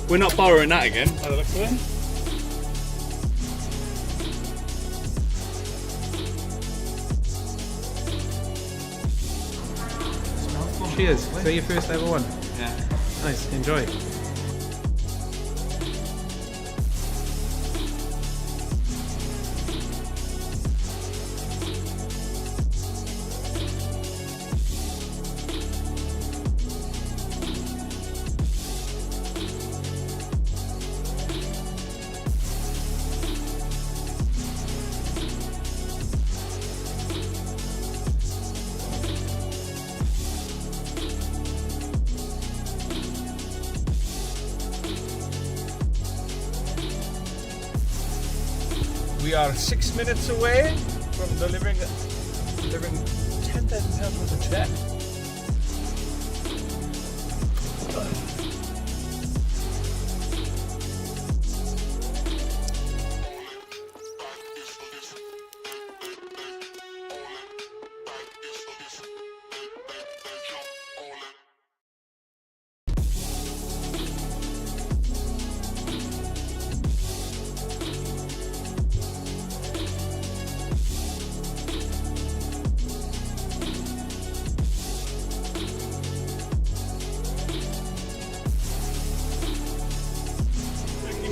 We're not borrowing that again, by the looks of it. Cheers. Is that your first ever one? Yeah. Nice. Enjoy. We are 6 minutes away from delivering 10,000 pounds worth of check.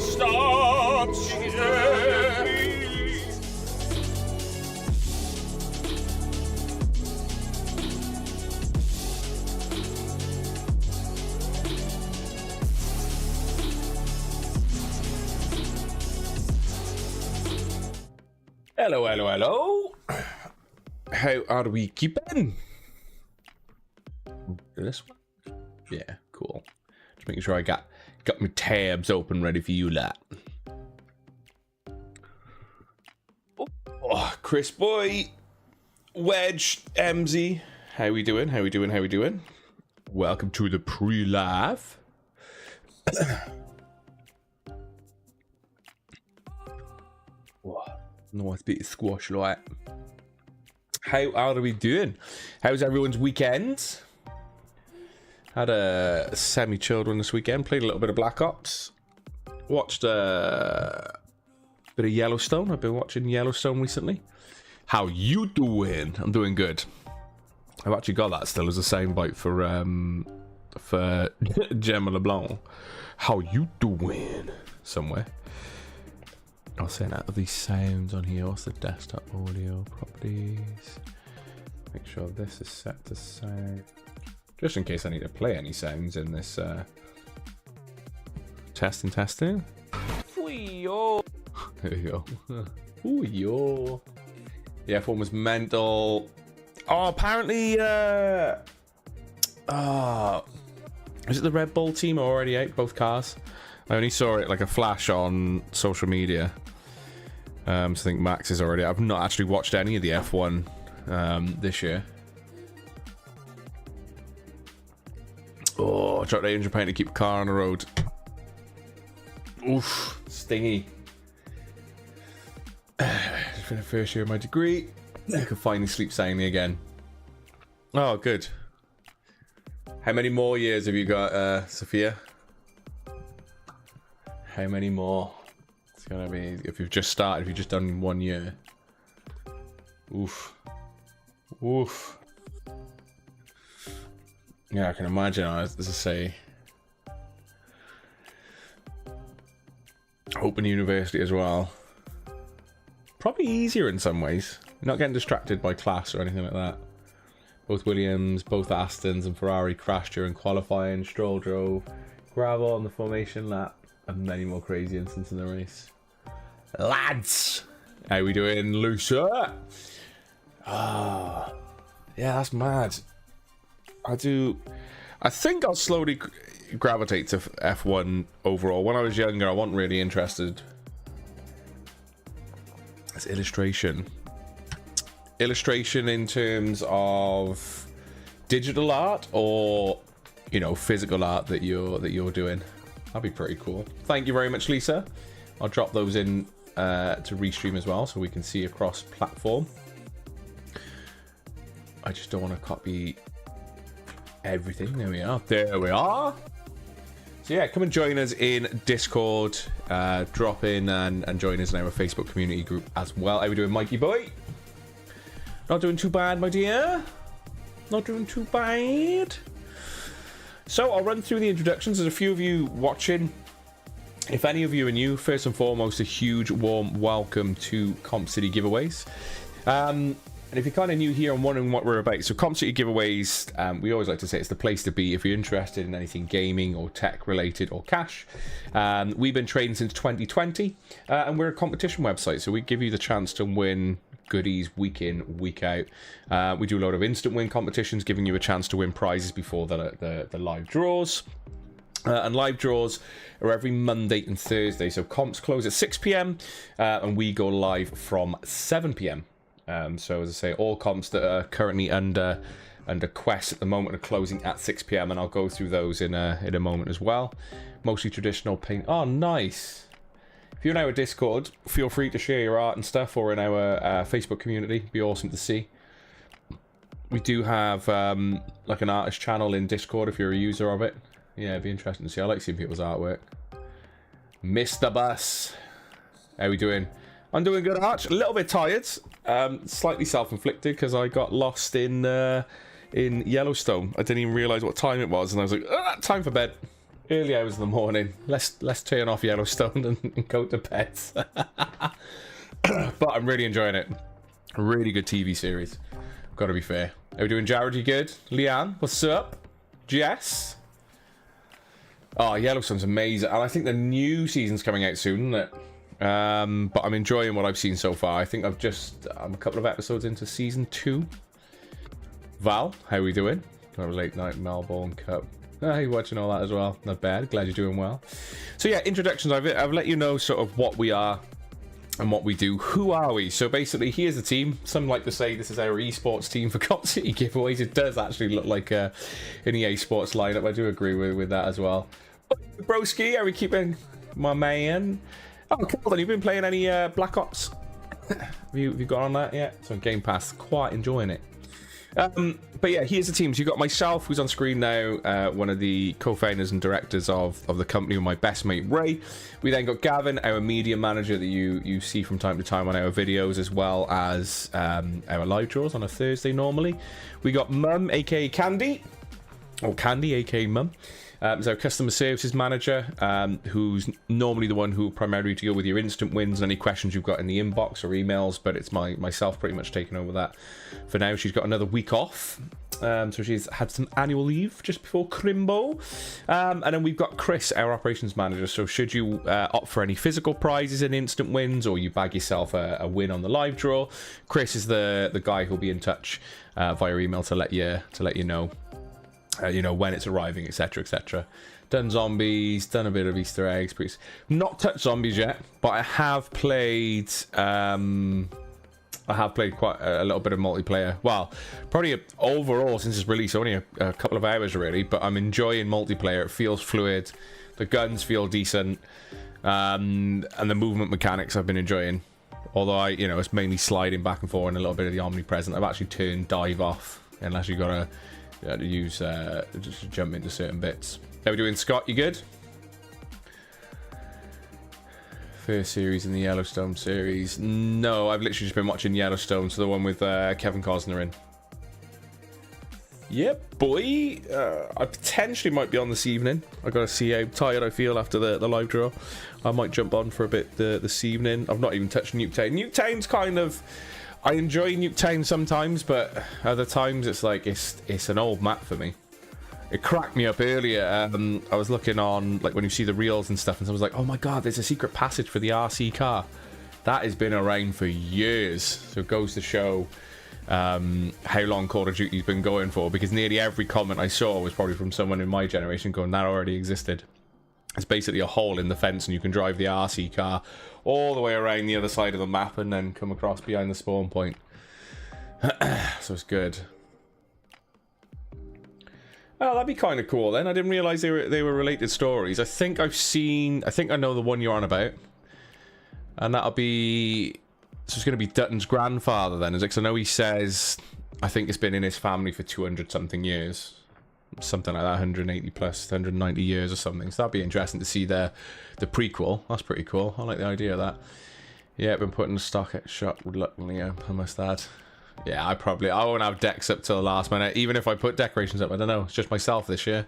Stops. Hello, hello, hello. How are we keeping? This one? Yeah, cool. Just making sure I got my tabs open ready for you lot. Oh, Chris boy, Wedge, MZ, how we doing? How we doing? How we doing? Welcome to the pre-live. Nice bit of squash light. How are we doing? How's everyone's weekend? Had a semi-chilled one this weekend. Played a little bit of Black Ops. Watched a bit of Yellowstone. I've been watching Yellowstone recently. How you doing? I'm doing good. I've actually got that still as a soundbite for Gemma LeBlanc. How you doing? Somewhere. I'll send out these sounds on here. What's the desktop audio properties? Make sure this is set to sound. Just in case I need to play any sounds in this testing. Yo. There you go. Ooh, yo. The F1 was mental. Oh, apparently, is it the Red Bull team are already out, both cars? I only saw it like a flash on social media. So I think Max is already. I've not actually watched any of the F1 this year. Oh, I dropped £800 to keep a car on the road. Oof, stingy. Just for the first year of my degree, I can finally sleep soundly again. Oh, good. How many more years have you got, Sophia? How many more? It's gonna be, if you've just started, if you've just done 1 year. Oof. Oof. Yeah, I can imagine. As I say, open university as well. Probably easier in some ways. You're not getting distracted by class or anything like that. Both Williams, both Astons and Ferrari crashed during qualifying. Stroll drove gravel on the formation lap, and many more crazy incidents in the race. Lads, how we doing, Lucia? Ah, yeah, that's mad. I think I'll slowly gravitate to F1 overall. When I was younger, I wasn't really interested. That's illustration. Illustration in terms of digital art, or you know, physical art that you're doing. That'd be pretty cool. Thank you very much, Lisa. I'll drop those in to Restream as well, so we can see across platform. I just don't want to copy everything. There we are. There we are. So yeah, come and join us in Discord. Drop in and join us in our Facebook community group as well. How are we doing, Mikey boy? Not doing too bad, my dear. Not doing too bad. So I'll run through the introductions. There's a few of you watching. If any of you are new, first and foremost, a huge warm welcome to Comp City Giveaways. And if you're kind of new here and wondering what we're about, so Comp City Giveaways, we always like to say it's the place to be if you're interested in anything gaming or tech related or cash. We've been trading since 2020, and we're a competition website, so we give you the chance to win goodies week in, week out. We do a lot of instant win competitions, giving you a chance to win prizes before the live draws. And live draws are every Monday and Thursday. So comps close at 6 p.m. And we go live from 7 p.m. So as I say, all comps that are currently under quest at the moment are closing at 6 p.m. and I'll go through those in a moment as well. Mostly traditional paint. Oh, nice. If you're in our Discord, feel free to share your art and stuff, or in our Facebook community. It'd be awesome to see. We do have like an artist channel in Discord if you're a user of it. Yeah, it'd be interesting to see. I like seeing people's artwork. Mr. Bus. How are we doing? I'm doing good, Arch. A little bit tired. Slightly self-inflicted because I got lost in Yellowstone. I didn't even realise what time it was, and I was like, time for bed. Early hours in the morning. Let's turn off Yellowstone and go to bed. But I'm really enjoying it. A really good TV series. Gotta be fair. Are we doing, Jared? You good? Leanne, what's up? Jess? Oh, Yellowstone's amazing, and I think the new season's coming out soon, isn't it? But I'm enjoying what I've seen so far. I think I'm a couple of episodes into season 2. Val, how are we doing? Got a late night Melbourne Cup. Oh, you're watching all that as well. Not bad. Glad you're doing well. So yeah, introductions. I've let you know sort of what we are and what we do. Who are we? So basically, here's the team. Some like to say this is our esports team for Comp City Giveaways. It does actually look like an EA Sports lineup. I do agree with that as well. Broski, are we keeping my man? Oh, Calvin, you've been playing any Black Ops? have you got on that yet? It's on Game Pass. Quite enjoying it. But yeah, here's the teams. You've got myself, who's on screen now, one of the co-founders and directors of the company, with my best mate Ray. We then got Gavin, our media manager that you see from time to time on our videos, as well as our live draws on a Thursday normally. We got Mum, aka Candy, or Candy, aka Mum. Is our customer services manager, who's normally the one who will primarily deal with your instant wins and any questions you've got in the inbox or emails, but it's myself pretty much taking over that for now. She's got another week off, so she's had some annual leave just before Crimbo. And then we've got Chris, our operations manager. So should you opt for any physical prizes and instant wins, or you bag yourself a win on the live draw, Chris is the guy who'll be in touch via email to let you know. You know, when it's arriving, etc, etc. Done zombies, done a bit of Easter eggs. Not touched zombies yet, but I have played quite a little bit of multiplayer. Well, probably overall since its release, only a couple of hours really, but I'm enjoying multiplayer. It feels fluid, the guns feel decent, and the movement mechanics I've been enjoying. Although it's mainly sliding back and forth and a little bit of the omnipresent. I've actually turned dive off unless you gotta use just to jump into certain bits. How are we doing, Scott? You good? First series in the Yellowstone series. No, I've literally just been watching Yellowstone, so the one with Kevin Costner in. Yep, boy. I potentially might be on this evening. I gotta see how tired I feel after the live draw. I might jump on for a bit this evening. I've not even touched Nuketown. Nuketown's kind of... I enjoy Nuketown sometimes, but other times it's like it's an old map for me. It cracked me up earlier. I was looking on, like, when you see the reels and stuff, and someone's like, oh my god, there's a secret passage for the RC car. That has been around for years. So it goes to show how long Call of Duty's been going for, because nearly every comment I saw was probably from someone in my generation going, that already existed. It's basically a hole in the fence and you can drive the RC car all the way around the other side of the map and then come across behind the spawn point. So it's good. Oh, that'd be kind of cool then. I didn't realize they were related stories. I think I know the one you're on about. And that'll be... So it's going to be Dutton's grandfather then, is it? Because I know he says... I think it's been in his family for 200-something years. Something like that, 180 plus, 190 years or something. So that'd be interesting to see the prequel. That's pretty cool. I like the idea of that. Yeah, been putting the stock at shot reluctantly, I must add. Yeah, I won't have decks up till the last minute. Even if I put decorations up, I don't know. It's just myself this year.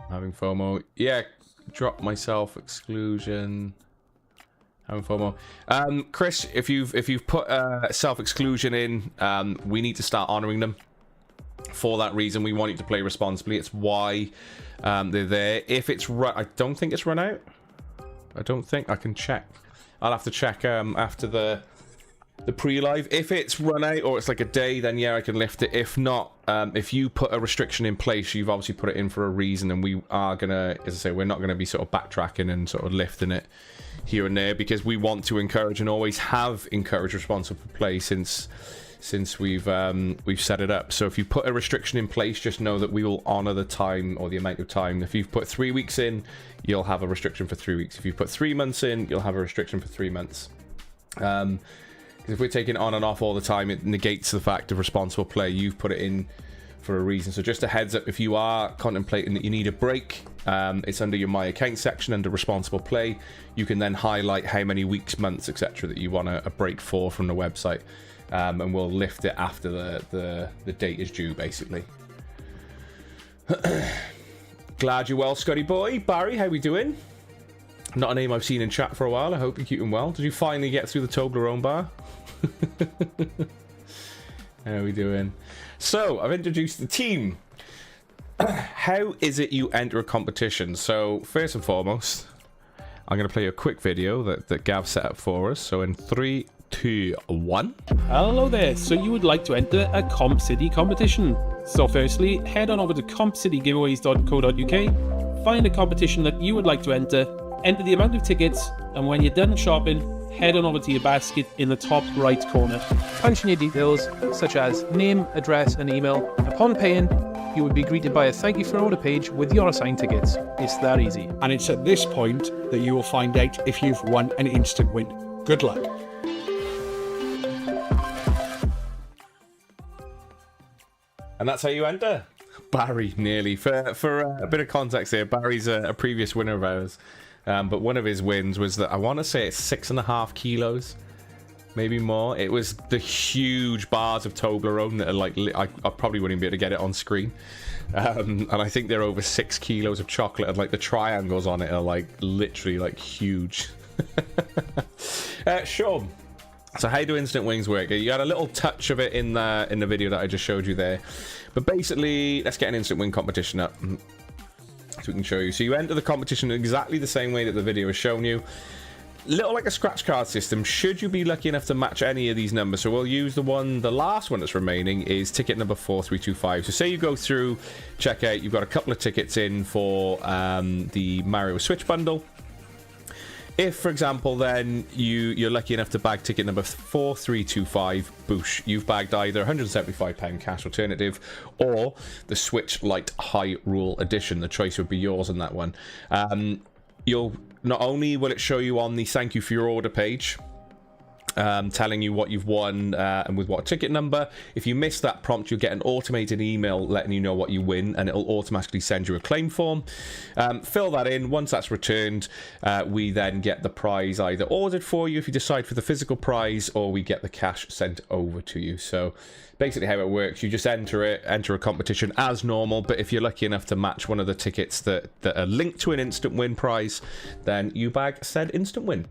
Having FOMO. Yeah, drop myself exclusion. Having FOMO. Chris, if you've put self-exclusion in, we need to start honoring them. For that reason, we want you to play responsibly. It's why they're there. If it's run, I don't think it's run out. I don't think. I can check. I'll have to check after the pre-live. If it's run out or it's like a day, then yeah, I can lift it. If not, if you put a restriction in place, you've obviously put it in for a reason, and we are gonna, as I say, we're not gonna be sort of backtracking and sort of lifting it here and there, because we want to encourage and always have encouraged responsible play since we've set it up. So if you put a restriction in place, just know that we will honor the time or the amount of time. If you've put 3 weeks in, you'll have a restriction for 3 weeks. If you put 3 months in, you'll have a restriction for 3 months. Because if we're taking on and off all the time, it negates the fact of responsible play. You've put it in for a reason. So just a heads up, if you are contemplating that you need a break, it's under your My Account section under responsible play. You can then highlight how many weeks, months, etc. that you want a break for from the website. And we'll lift it after the date is due, basically. Glad you're well, Scotty boy. Barry, how we doing? Not a name I've seen in chat for a while. I hope you're keeping well. Did you finally get through the Toblerone bar? How we doing? So, I've introduced the team. How is it you enter a competition? So, first and foremost, I'm going to play a quick video that Gav set up for us. So, in 3, 2, 1. Hello there. So you would like to enter a Comp City competition. So firstly, head on over to compcitygiveaways.co.uk, find a competition that you would like to enter the amount of tickets, and when you're done shopping, head on over to your basket in the top right corner. Punch in your details, such as name, address and email. Upon paying, you would be greeted by a thank you for order page with your assigned tickets. It's that easy. And it's at this point that you will find out if you've won an instant win. Good luck. And that's how you enter. Barry, nearly. For a bit of context here, Barry's a previous winner of ours. But one of his wins was that, I want to say it's 6.5 kilos. Maybe more. It was the huge bars of Toblerone that are like... I probably wouldn't be able to get it on screen. And I think they're over 6 kilos of chocolate. And like the triangles on it are like literally like huge. Sean. So how do instant wings work? You got a little touch of it in the video that I just showed you there. But basically, let's get an instant wing competition up so we can show you. So you enter the competition in exactly the same way that the video has shown you. Little like a scratch card system, should you be lucky enough to match any of these numbers. So we'll use the last one that's remaining is ticket number 4325. So say you go through, check out, you've got a couple of tickets in for the Mario Switch bundle. If, for example, then you're lucky enough to bag ticket number 4325, boosh, you've bagged either £175 cash alternative or the Switch Lite Hyrule Edition. The choice would be yours on that one. You'll not only will it show you on the thank you for your order page, telling you what you've won and with what ticket number. If you miss that prompt, you'll get an automated email letting you know what you win, and it'll automatically send you a claim form. Fill that in. Once that's returned, we then get the prize either ordered for you if you decide for the physical prize, or we get the cash sent over to you. So basically how it works, you just enter a competition as normal, but if you're lucky enough to match one of the tickets that are linked to an instant win prize, then you bag said instant win.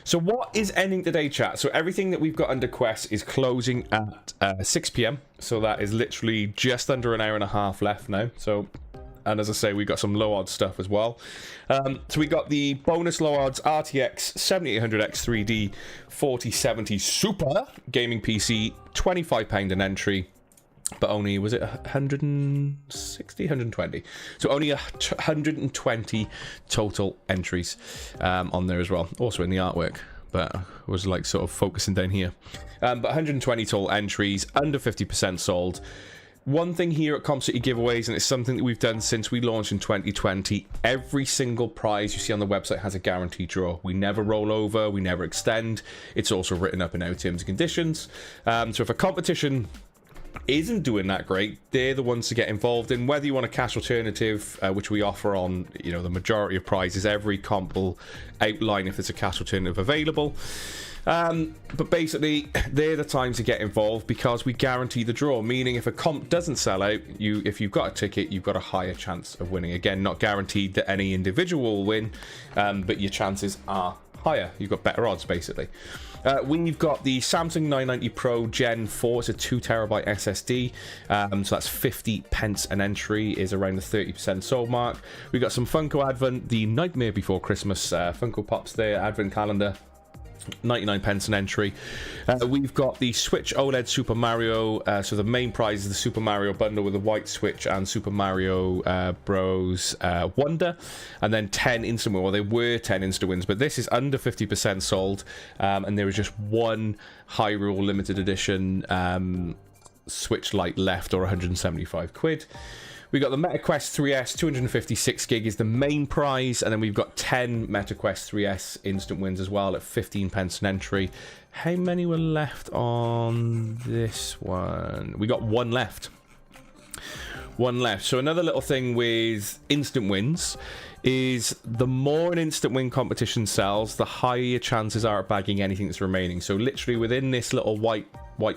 So what is ending today, chat? So everything that we've got under quest is closing at 6 p.m. So that is literally just under an hour and a half left now. So, and as I say, we got some low odds stuff as well. So we got the bonus low odds RTX 7800X 3D 4070 Super gaming PC, £25 an entry. but only, was it 160, 120? So only 120 total entries on there as well. Also in the artwork, but was like sort of focusing down here. But 120 total entries, under 50% sold. One thing here at Comp City Giveaways, and it's something that we've done since we launched in 2020, every single prize you see on the website has a guaranteed draw. We never roll over, we never extend. It's also written up in our terms and conditions. So if a competition isn't doing that great, they're the ones to get involved in. Whether you want a cash alternative, which we offer on, you know, the majority of prizes, every comp will outline if there's a cash alternative available. But basically, they're the times to get involved because we guarantee the draw, meaning if a comp doesn't sell out, if you've got a ticket, you've got a higher chance of winning. Again, not guaranteed that any individual will win, but your chances are higher. You've got better odds, basically. We've got the Samsung 990 Pro Gen 4. It's a 2TB SSD. So that's 50 pence an entry, is around the 30% sold mark. We've got some Funko Advent, the Nightmare Before Christmas Funko Pops there, Advent Calendar. 99 pence an entry. We've got the Switch OLED Super Mario. So the main prize is the Super Mario bundle with the white Switch and Super Mario Bros. Wonder. And then 10 instant wins. Well, there were 10 instant wins, but this is under 50% sold. And there is just one Hyrule limited edition Switch Lite left, or 175 quid. We got the MetaQuest 3S, 256 gig is the main prize, and then we've got 10 MetaQuest 3S instant wins as well at 15 pence an entry. How many were left on this one? We got one left. One left. So another little thing with instant wins is the more an instant win competition sells, the higher your chances are at bagging anything that's remaining. So literally within this little white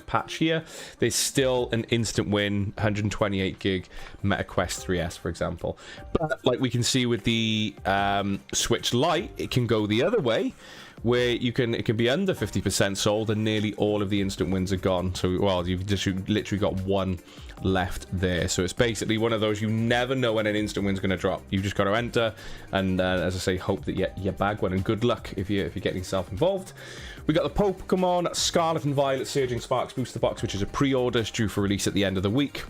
patch here, there's still an instant win 128 gig MetaQuest 3S, for example. But like we can see with the Switch Lite, it can go the other way, where it can be under 50% sold and nearly all of the instant wins are gone. So, well, you've just literally got one left there. So it's basically one of those, you never know when an instant win's going to drop. You've just got to enter and, as I say, hope that you bag one. And good luck if you're getting yourself involved. We got the Pokemon Scarlet and Violet Surging Sparks Booster Box, which is a pre-order, due for release at the end of the week.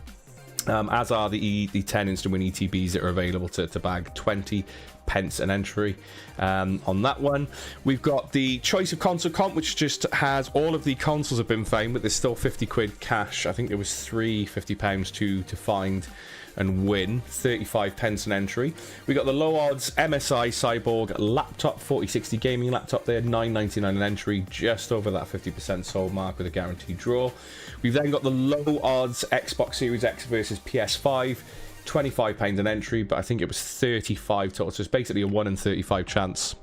As are the 10 instant win ETBs that are available to bag, 20 pence an entry on that one. We've got the Choice of Console Comp, which just has all of the consoles have been found, but there's still 50 quid cash. I think there was £50 to find and win, 35 pence an entry. We got the low odds MSI Cyborg laptop, 4060 gaming laptop there, £9.99 an entry, just over that 50% sold mark with a guaranteed draw. We've then got the low odds Xbox Series X versus PS5, £25 an entry, but I think it was 35 total, so it's basically a 1 in 35 chance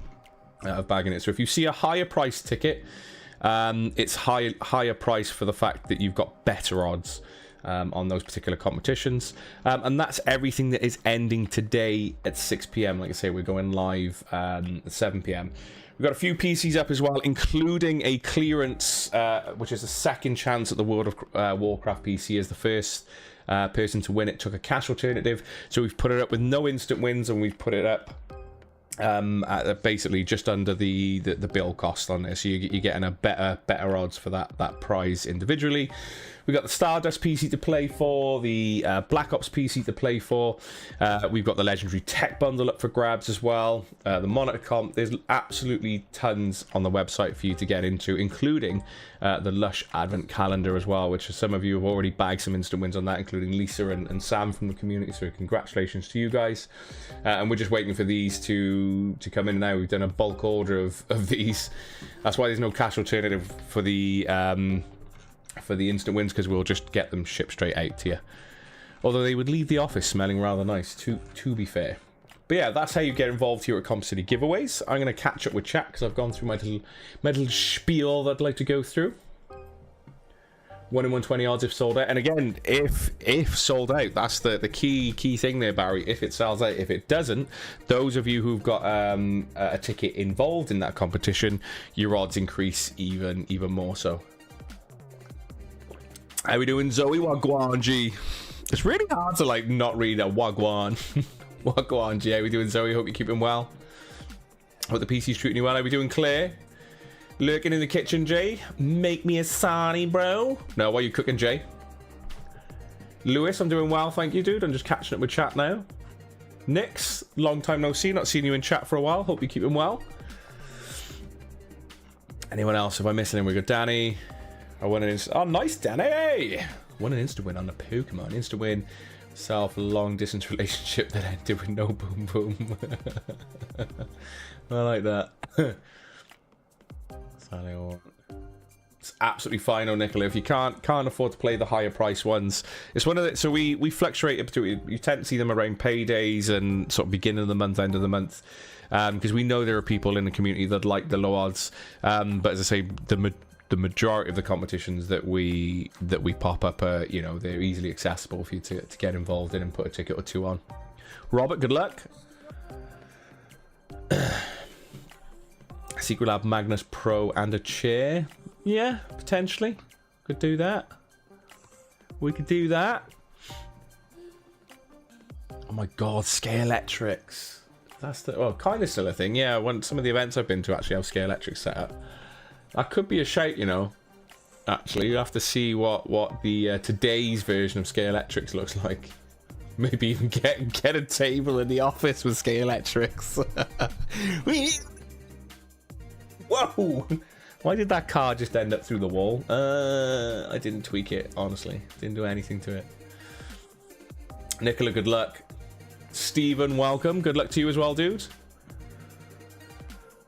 of bagging it. So if you see a higher price ticket, it's higher price for the fact that you've got better odds on those particular competitions. And that's everything that is ending today at 6 p.m. Like I say, we're going live at 7 p.m. We've got a few PCs up as well, including a clearance, which is a second chance at the World of Warcraft PC as the first person to win it. Took a cash alternative, so we've put it up with no instant wins, and we've put it up at basically just under the bill cost on this. So you're getting a better odds for that prize individually. We've got the Stardust PC to play for, the Black Ops PC to play for. We've got the Legendary Tech Bundle up for grabs as well. The Monitor Comp. There's absolutely tons on the website for you to get into, including the Lush Advent Calendar as well, which some of you have already bagged some instant wins on that, including Lisa and Sam from the community. So congratulations to you guys. And we're just waiting for these to come in now. We've done a bulk order of these. That's why there's no cash alternative for the instant wins, because we'll just get them shipped straight out to you. Although they would leave the office smelling rather nice, to be fair. But yeah, that's how you get involved here at Comp City Giveaways. I'm going to catch up with chat because I've gone through my little spiel that I'd like to go through. 1 in 120 odds if sold out. And again, if sold out, that's the key thing there, Barry. If it sells out, if it doesn't, those of you who've got a ticket involved in that competition, your odds increase even more so. How we doing, Zoe? Wagwan G. It's really hard to like not read a Wagwan. Wagwan G. How we doing, Zoe? Hope you're keeping well. Hope the PC's treating you well. How we doing, Claire? Lurking in the kitchen, Jay. Make me a sarnie, bro. No, why are you cooking, Jay? Lewis, I'm doing well, thank you, dude. I'm just catching up with chat now. Nix, long time no see. Not seen you in chat for a while. Hope you're keeping well. Anyone else? If I miss anyone, we got Danny. I won an instant. Oh, nice, Danny! Won an instant win on the Pokemon. Instant win. Self long distance relationship that ended with no boom boom. I like that. It's absolutely fine, oh Nicola. If you can't afford to play the higher price ones, it's one of the. So we fluctuate between. You tend to see them around paydays and sort of beginning of the month, end of the month, because we know there are people in the community that like the low odds. But as I say, the majority of the competitions that we pop up are, you know, they're easily accessible for you to get involved in and put a ticket or two on. Robert, good luck. Secret Lab Magnus Pro and a chair. Yeah, potentially. Could do that. We could do that. Oh my god, Scalextrics. That's the, well, kind of still a thing. Yeah, some of the events I've been to actually have Scalextrics set up. That could be a shout, you know. Actually, you have to see what the today's version of Scalextrics looks like. Maybe even get a table in the office with Scalextrics. Whoa! Why did that car just end up through the wall? I didn't tweak it, honestly. Didn't do anything to it. Nicola, good luck. Stephen, welcome. Good luck to you as well, dude.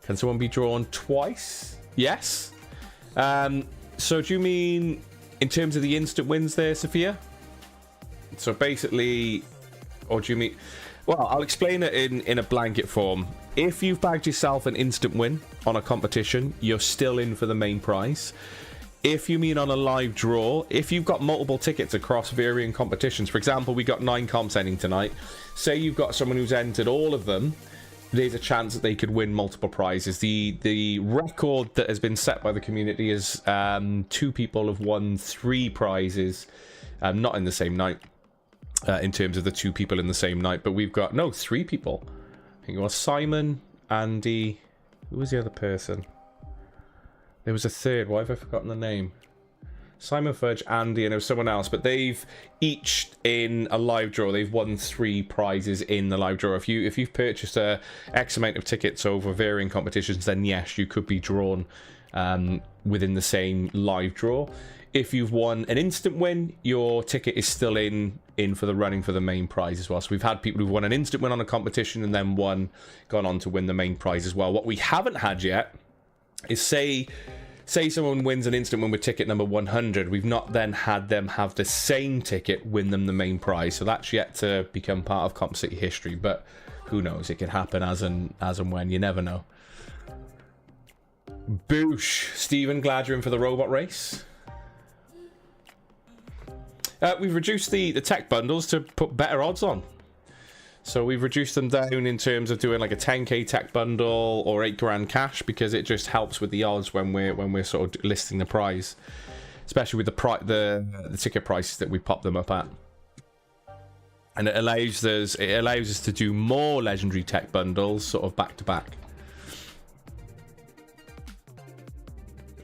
Can someone be drawn twice? Yes. So do you mean in terms of the instant wins there, Sophia? So basically, or do you mean... Well, I'll explain it in a blanket form. If you've bagged yourself an instant win on a competition, you're still in for the main prize. If you mean on a live draw, if you've got multiple tickets across varying competitions, for example, we got 9 comps ending tonight. Say you've got someone who's entered all of them, there's a chance that they could win multiple prizes. The record that has been set by the community is 2 people have won 3 prizes, not in the same night. In terms of the 2 people in the same night, but we've got 3 people. I think it was Simon, Andy. Who was the other person? There was a third. Why have I forgotten the name? Simon, Fudge, Andy, and there was someone else. But they've each in a live draw. They've won 3 prizes in the live draw. If you've purchased a X amount of tickets over varying competitions, then yes, you could be drawn within the same live draw. If you've won an instant win, your ticket is still in for the running for the main prize as well. So we've had people who've won an instant win on a competition and then gone on to win the main prize as well. What we haven't had yet is say someone wins an instant win with ticket number 100. We've not then had them have the same ticket win them the main prize. So that's yet to become part of Comp City history. But who knows? It could happen as and when. You never know. Boosh. Stephen, glad you're in for the robot race. We've reduced the tech bundles to put better odds on. So we've reduced them down in terms of doing like a 10k tech bundle or 8 grand cash, because it just helps with the odds when we're sort of listing the prize, especially with the ticket prices that we pop them up at. And it allows us to do more legendary tech bundles sort of back to back.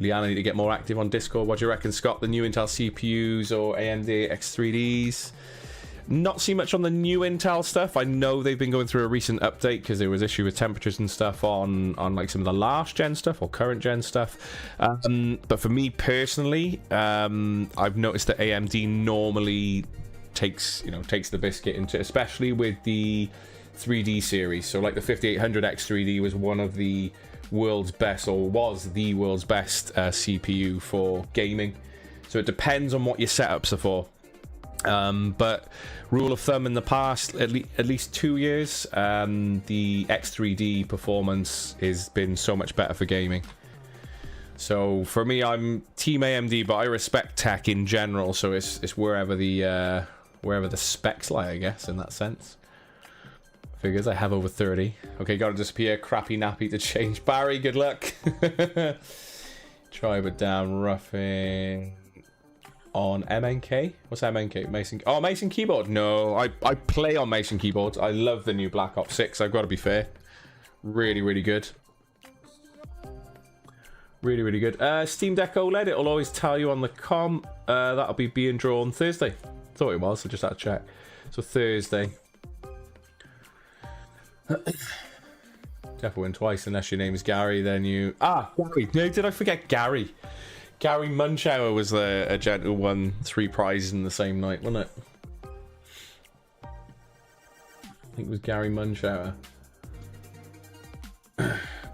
Liana, need to get more active on Discord. What do you reckon, Scott? The new Intel CPUs or AMD X3Ds? Not see much on the new Intel stuff. I know they've been going through a recent update because there was issue with temperatures and stuff on like some of the last gen stuff or current gen stuff. But for me personally, I've noticed that AMD normally takes the biscuit into, especially with the 3D series. So like the 5800 X3D was one of the world's best, or was the world's best CPU for gaming. So it depends on what your setups are for. But rule of thumb in the past, at least 2 years, the X3D performance has been so much better for gaming. So for me, I'm team AMD, but I respect tech in general. So it's wherever the specs lie, I guess, in that sense. Figures I have over 30. Okay, gotta disappear. Crappy nappy to change. Barry, good luck. Try but down. Roughing on MNK. What's MNK? Mason. Oh, Mason keyboard. No, I play on Mason keyboards. I love the new Black Ops 6. I've got to be fair. Really, really good. Really, really good. Steam Deck OLED. It'll always tell you on the com. That'll be being drawn Thursday. Thought it was, so just had to check. So Thursday. Definitely win twice unless your name is Gary, then you... Ah, Gary. No, did I forget Gary? Gary Munchauer was a gent who won 3 prizes in the same night, wasn't it? I think it was Gary Munchauer.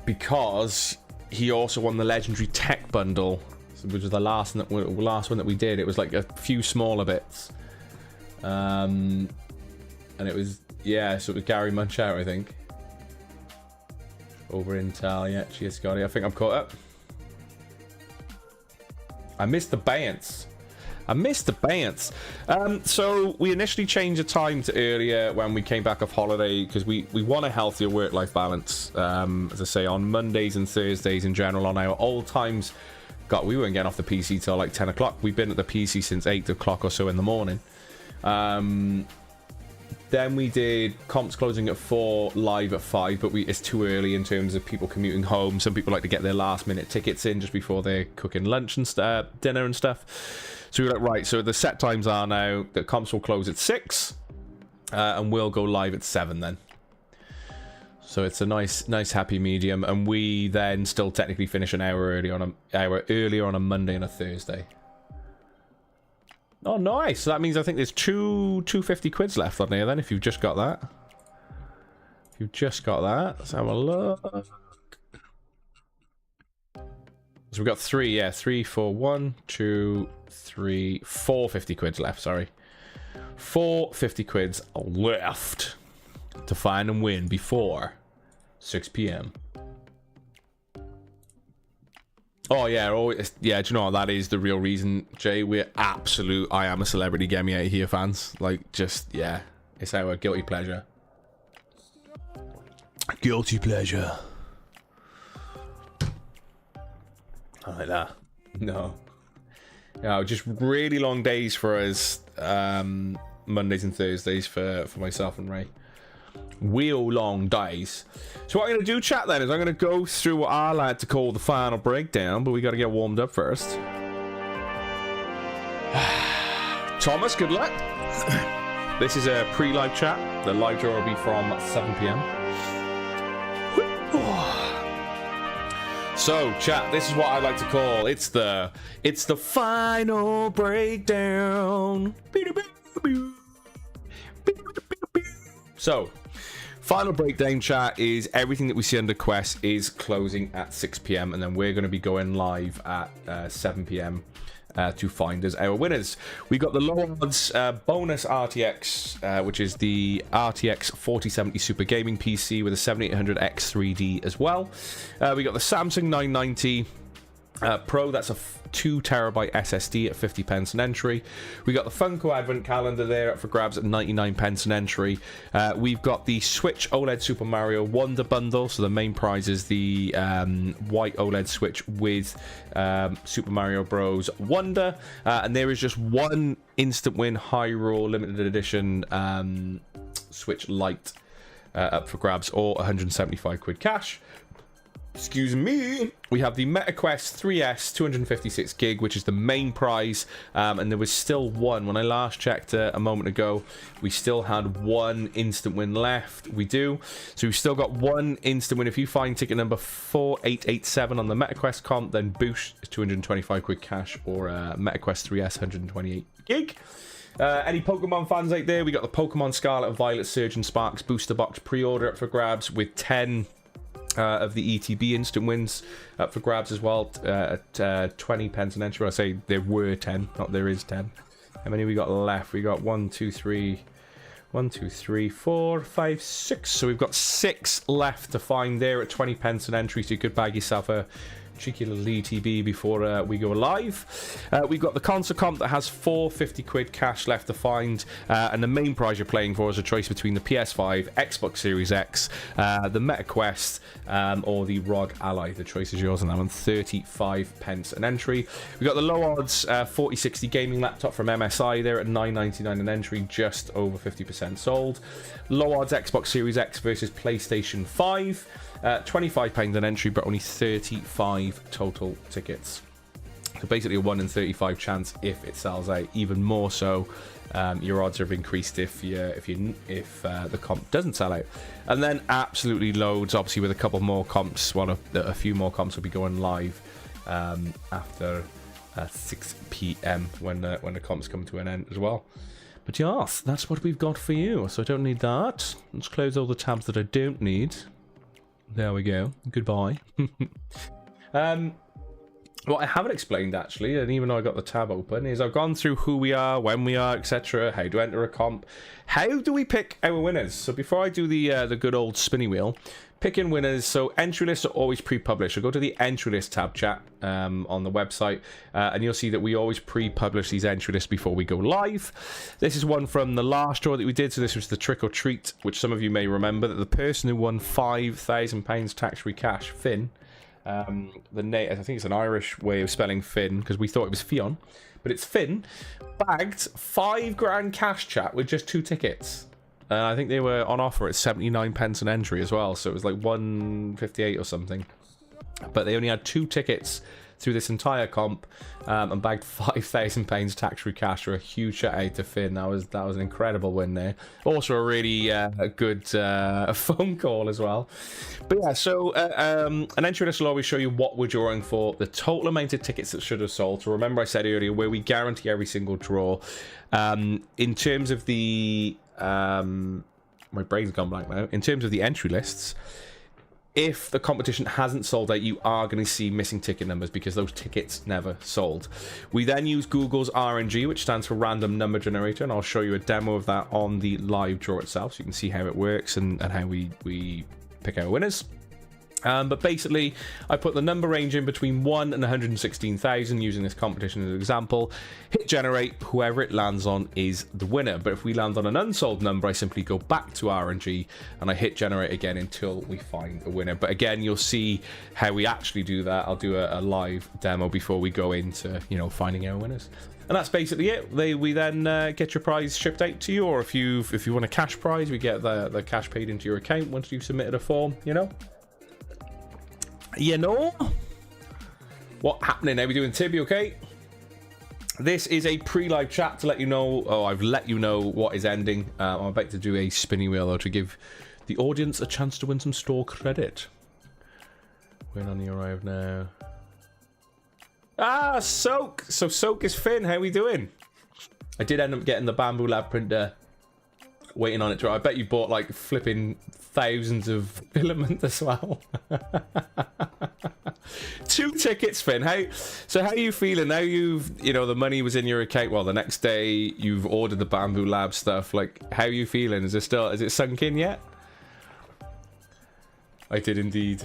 Because he also won the legendary tech bundle, which was the last one that we did. It was like a few smaller bits. And it was, yeah, so it was Gary Munchauer, I think. Over Intel, yeah, cheers, Scotty. I think I'm caught up. I missed the Bants. So we initially changed the time to earlier when we came back off holiday because we want a healthier work-life balance. As I say, on Mondays and Thursdays in general, on our old times, we weren't getting off the PC till like 10 o'clock. We've been at the PC since 8 o'clock or so in the morning. Then we did comps closing at 4, live at 5, but it's too early in terms of people commuting home. Some people like to get their last minute tickets in just before they're cooking lunch and dinner and stuff. So we were like, right, so the set times are now that comps will close at 6 and we'll go live at 7 then. So it's a nice happy medium, and we then still technically finish an hour earlier on a Monday and a Thursday. Oh, nice. So that means I think there's 250 quids left on there then, if you've just got that. Let's have a look. So we've got 3, yeah. 3, 4, 1, 2, 3, 4 50 quids left, sorry. 4 50 quids left to find and win before 6 p.m. Oh yeah, yeah. Do you know what? That is the real reason, Jay. We're absolute I Am a Celebrity Get Me Out of Here fans. Like, just, yeah. It's our guilty pleasure. Guilty pleasure. I like that. No. Yeah, just really long days for us. Mondays and Thursdays for myself and Ray. Real long days. So what I'm going to do, chat, then, is I'm going to go through what I like to call the final breakdown, but we got to get warmed up first. Thomas, good luck. This is a pre-live chat. The live draw will be from 7 p.m. So, chat, this is what I like to call it's the final breakdown. So, final breakdown, chat, is everything that we see under quest is closing at 6 p.m. and then we're going to be going live at 7 p.m. To find us our winners. We got the low odds bonus RTX, which is the RTX 4070 Super Gaming PC with a 7800X 3D as well. We got the Samsung 990 Pro, that's a 2TB SSD at 50 pence an entry. We got the Funko Advent Calendar there up for grabs at 99 pence an entry. We've got the Switch OLED Super Mario Wonder Bundle, so the main prize is the white OLED Switch with Super Mario Bros. Wonder, and there is just one instant win Hyrule limited edition Switch Lite up for grabs, or 175 quid cash. Excuse me. We have the MetaQuest 3S 256 gig, which is the main prize, and there was still one. When I last checked a moment ago, we still had one instant win left. We do. So we've still got one instant win. If you find ticket number 4887 on the MetaQuest comp, then Boosh is 225 quid cash, or MetaQuest 3S 128 gig. Any Pokemon fans out there? We got the Pokemon Scarlet and Violet Surge and Sparks booster box pre-order up for grabs with 10 of the ETB instant wins up for grabs as well at 20 pence an entry. I say there were 10, not there is 10. How many we got left? We got 1, 2, 3, 4, 5, 6. So we've got 6 left to find there at 20 pence an entry. So you could bag yourself a cheeky little ETB before we go live. We've got the console comp that has 450 quid cash left to find, and the main prize you're playing for is a choice between the PS5, Xbox Series X, the MetaQuest, or the ROG Ally. The choice is yours on that one. 35 pence an entry. We've got the low odds 4060 gaming laptop from MSI there at $9.99 an entry, just over 50% sold. Low odds Xbox Series X versus PlayStation 5. £25 an entry, but only 35 total tickets. So basically a 1 in 35 chance if it sells out. Even more so, your odds have increased if the comp doesn't sell out. And then absolutely loads, obviously, with a couple more comps. Well, a few more comps will be going live after 6 p.m. when the comps come to an end as well. But yes, that's what we've got for you. So I don't need that. Let's close all the tabs that I don't need. There we go. Goodbye. What I haven't explained, actually, and even though I got the tab open, is I've gone through who we are, when we are, etc., how to enter a comp. How do we pick our winners? So before I do the good old spinny wheel, picking winners. So entry lists are always pre-published. So go to the entry list tab, chat, on the website, and you'll see that we always pre-publish these entry lists before we go live. This is one from the last draw that we did. So this was the trick or treat, which some of you may remember, that the person who won £5,000 tax-free cash, Finn, I think it's an Irish way of spelling Finn because we thought it was Fionn, but it's Finn, bagged £5,000 cash, chat, with just 2 tickets. I think they were on offer at 79 pence an entry as well, so it was like 158 or something. But they only had 2 tickets through this entire comp, and bagged £5,000 tax-free cash. For a huge shout out to Finn. That was an incredible win there. Also a really good phone call as well. But yeah, so an entry list will always show you what we're drawing for, the total amount of tickets that should have sold. So remember I said earlier where we guarantee every single draw. In terms of the my brain's gone blank now. In terms of the entry lists, if the competition hasn't sold out, you are going to see missing ticket numbers because those tickets never sold. We then use Google's RNG, which stands for Random Number Generator, and I'll show you a demo of that on the live draw itself so you can see how it works and how we pick our winners. But basically, I put the number range in between 1 and 116,000 using this competition as an example. Hit generate, whoever it lands on is the winner. But if we land on an unsold number, I simply go back to RNG and I hit generate again until we find a winner. But again, you'll see how we actually do that. I'll do a live demo before we go into, finding our winners. And that's basically it. We then get your prize shipped out to you, or if you want a cash prize, we get the cash paid into your account once you've submitted a form, What happening? How we doing, Tib? You okay? This is a pre-live chat to let you know. Oh, I've let you know what is ending. I'm about to do a spinny wheel though to give the audience a chance to win some store credit. When on the arrive now? Ah, Soak. So Soak is Finn. How we doing? I did end up getting the Bamboo Lab printer. Waiting on it to. I bet you bought like flipping thousands of filament as well. 2 tickets, Finn. How are you feeling now? You've the money was in your account. Well, the next day you've ordered the Bamboo Lab stuff. Like, how are you feeling? Is it sunk in yet? I did indeed.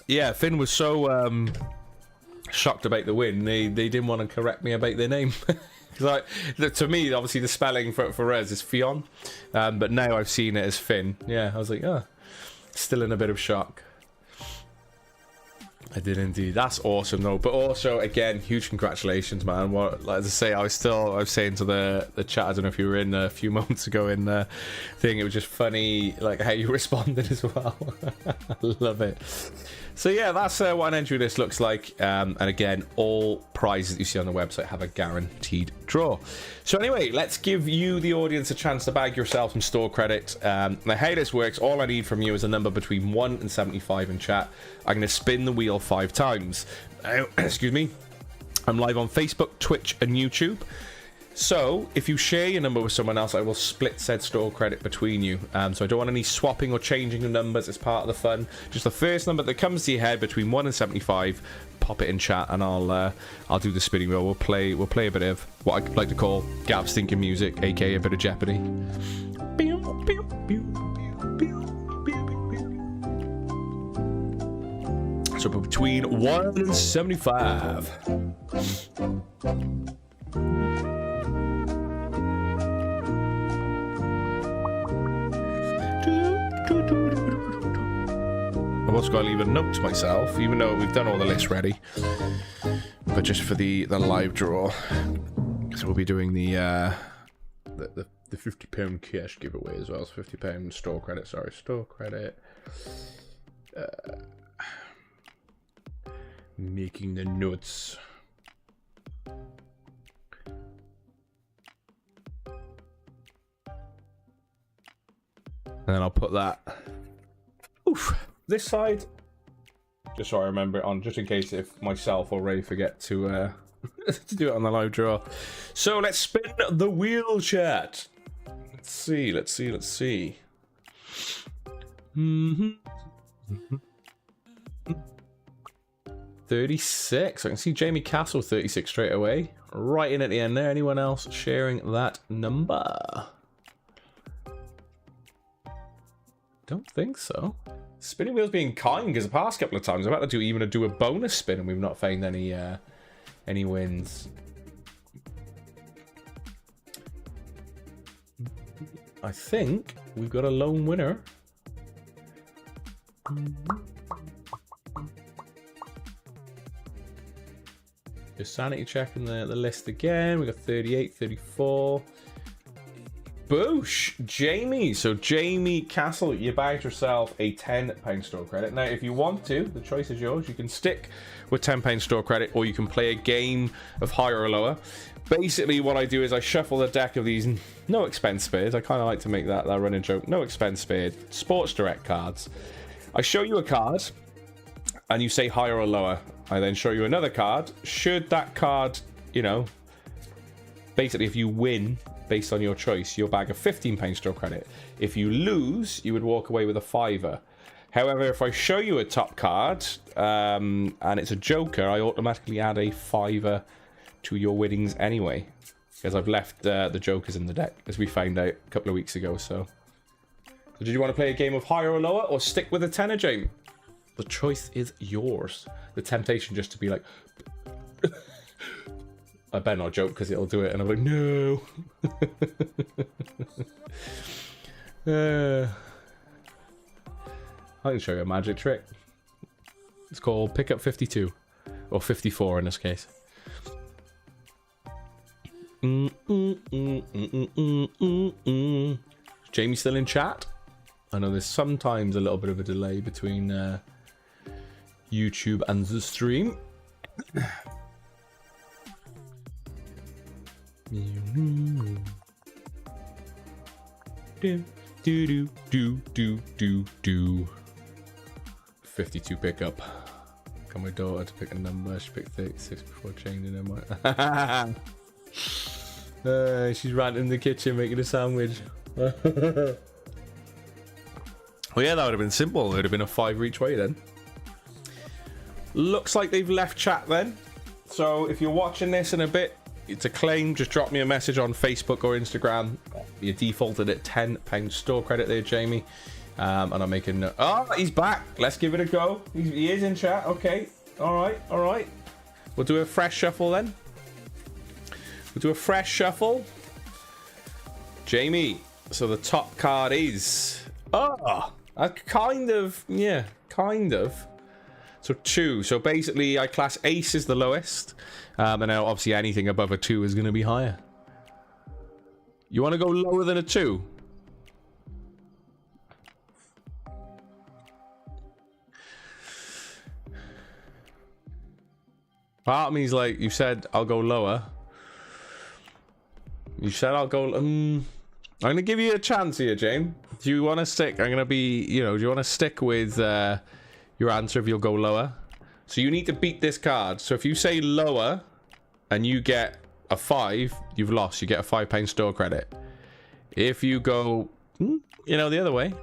Yeah, Finn was so shocked about the win. They didn't want to correct me about their name. To me, obviously, the spelling for us is Fionn, but now I've seen it as Finn. Yeah, I was like, still in a bit of shock. I did indeed. That's awesome, though. But also, again, huge congratulations, man. Like I say, I was saying to the chat. I don't know if you were in a few moments ago in the thing. It was just funny, like how you responded as well. I love it. So yeah, that's what an entry list looks like. And again, all prizes that you see on the website have a guaranteed draw. So anyway, let's give you, the audience, a chance to bag yourself some store credit. Now, how this works, all I need from you is a number between 1 and 75 in chat. I'm going to spin the wheel 5 times. Excuse me. I'm live on Facebook, Twitch, and YouTube. So, if you share your number with someone else, I will split said store credit between you. So I don't want any swapping or changing of numbers. It's part of the fun. Just the first number that comes to your head between 1 and 75, pop it in chat, and I'll do the spinning wheel. We'll play a bit of what I like to call Gav's thinking music, aka a bit of Jeopardy. So between 1 and 75. I've also got to leave a note to myself, even though we've done all the lists ready, but just for the live draw. So we'll be doing the £50 cash giveaway as well. So £50 store credit. Sorry, store credit. Making the notes. And then I'll put that this side, just so I remember it on, just in case if myself or Ray forget to to do it on the live draw. So let's spin the wheel, chat. Let's see. 36. I can see Jamie Castle 36 straight away. Right in at the end there. Anyone else sharing that number? Don't think so. Spinning wheels being kind, because the past couple of times I've had to do a bonus spin and we've not found any wins. I think we've got a lone winner. Just sanity checking the list again. We got 38, 34. Boosh, Jamie. So Jamie Castle, you bagged yourself a £10 store credit. Now, if you want to, the choice is yours. You can stick with £10 store credit, or you can play a game of higher or lower. Basically, what I do is I shuffle the deck of these no expense spares. I kind of like to make that running joke. No expense spared Sports Direct cards. I show you a card, and you say higher or lower. I then show you another card. Should that card, you know, basically if you win based on your choice, you'll bag a £15 store credit. If you lose, you would walk away with a £5. However, if I show you a top card and it's a joker, I automatically add a £5 to your winnings anyway, because I've left the jokers in the deck, as we found out a couple of weeks ago. So did you want to play a game of higher or lower, or stick with a tenner, James? The choice is yours. The temptation just to be like, I better not joke because it'll do it, and I'm like, no. I can show you a magic trick. It's called Pick Up 52, or 54 in this case. Jamie still in chat? I know there's sometimes a little bit of a delay between YouTube and the stream. Do 52 pickup. Got my daughter to pick a number. She picked 36 before changing her mind. She's ranting in the kitchen making a sandwich. Well, yeah, that would have been simple. It would have been a £5 each way then. Looks like they've left chat then. So if you're watching this in a bit, it's a claim. Just drop me a message on Facebook or Instagram. You defaulted at £10 store credit there, Jamie. And I'm making... Oh, he's back. Let's give it a go. He is in chat. Okay. All right. We'll do a fresh shuffle then. Jamie. So the top card is... Oh, kind of. So 2. So basically, I class ace as the lowest. And now, obviously, anything above a 2 is going to be higher. You want to go lower than a 2? Part of me's like, you said I'll go lower. You said I'll go... I'm going to give you a chance here, James. Do you want to stick? I'm going to be... You know, do you want to stick with your answer if you'll go lower? So you need to beat this card. So if you say lower and you get a 5, you've lost. You get a £5 store credit. If you go, you know, the other way.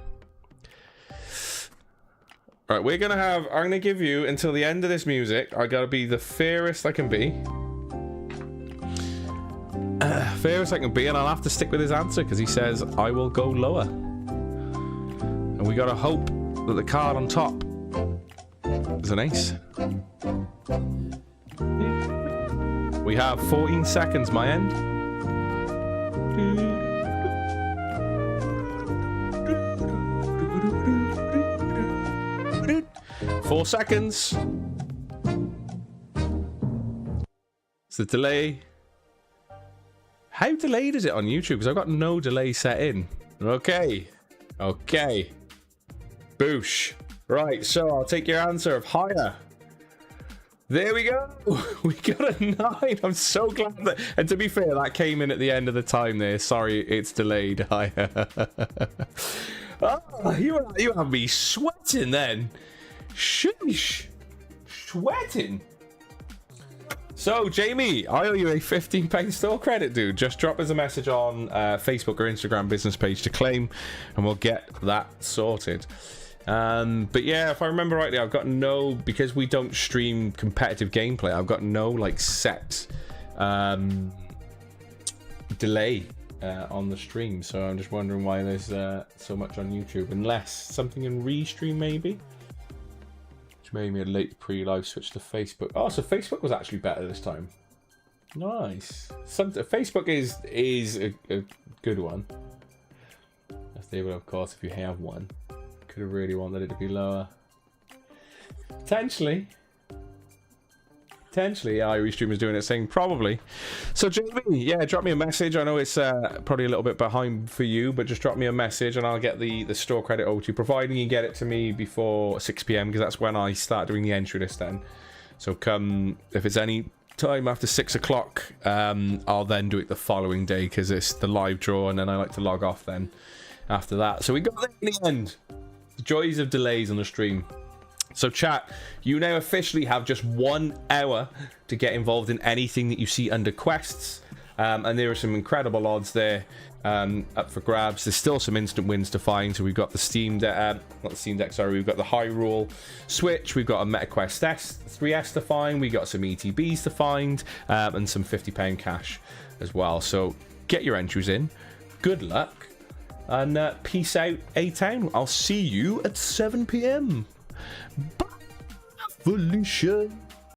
All right, we're going to have... I'm going to give you until the end of this music. I got to be the fairest I can be. Fairest I can be, and I'll have to stick with his answer because he says I will go lower. And we got to hope that the card on top is an ace. We have 14 seconds, my end. 4 seconds. It's the delay. How delayed is it on YouTube? Because I've got no delay set in. Okay. Boosh. Right, so I'll take your answer of higher. There we go. We got a 9. I'm so glad that. And to be fair, that came in at the end of the time there. Sorry, it's delayed. Oh, you have me sweating then. Sheesh. Sweating. So, Jamie, I owe you a £15 store credit, dude. Just drop us a message on Facebook or Instagram business page to claim, and we'll get that sorted. But yeah, if I remember rightly, I've got no, because we don't stream competitive gameplay, I've got no like set delay on the stream. So I'm just wondering why there's so much on YouTube, unless something in Restream maybe. Made me a late pre-live switch to Facebook. Oh, so Facebook was actually better this time. Nice. Facebook is a good one. That's the of course, if you have one. Could have really wanted it to be lower. Potentially, Irish streamers doing its thing, probably. So Jamie, yeah, drop me a message. I know it's probably a little bit behind for you, but just drop me a message and I'll get the store credit over to you, providing you get it to me before 6 PM, because that's when I start doing the entry list then. So come, if it's any time after 6 o'clock, I'll then do it the following day, because it's the live draw, and then I like to log off then after that. So we got there in the end. The joys of delays on the stream. So chat, you now officially have just 1 hour to get involved in anything that you see under quests, and there are some incredible odds there up for grabs. There's still some instant wins to find. So we've got the Steam Deck, not the Steam Deck, sorry, we've got the Hyrule Switch, we've got a MetaQuest 3S to find, we got some ETBs to find, and some £50 cash as well. So get your entries in, good luck, and peace out, A-Town. I'll see you at 7 PM. Bye, Felicia.